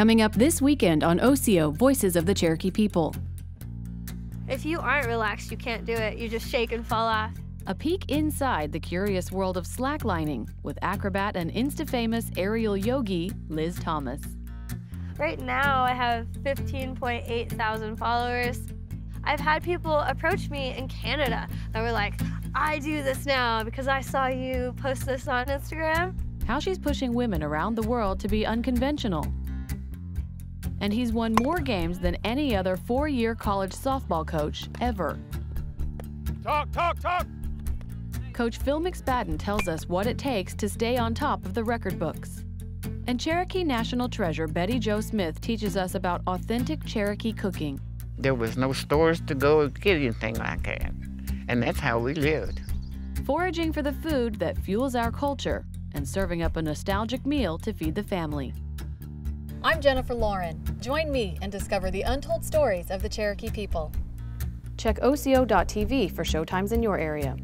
Coming up this weekend on Osiyo, Voices of the Cherokee People. If you aren't relaxed, you can't do it. You just shake and fall off. A peek inside the curious world of slacklining with acrobat and Insta-famous aerial yogi, Liz Thomas. Right now, I have 15.8 thousand followers. I've had people approach me in Canada that were like, I do this now because I saw you post this on Instagram. How she's pushing women around the world to be unconventional. And he's won more games than any other four-year college softball coach ever. Talk, talk, talk! Coach Phil McSpadden tells us what it takes to stay on top of the record books. And Cherokee National Treasure Betty Jo Smith teaches us about authentic Cherokee cooking. There was no stores to go get anything like that, and that's how we lived. Foraging for the food that fuels our culture and serving up a nostalgic meal to feed the family. I'm Jennifer Lauren. Join me and discover the untold stories of the Cherokee people. Check Osiyo.tv for showtimes in your area.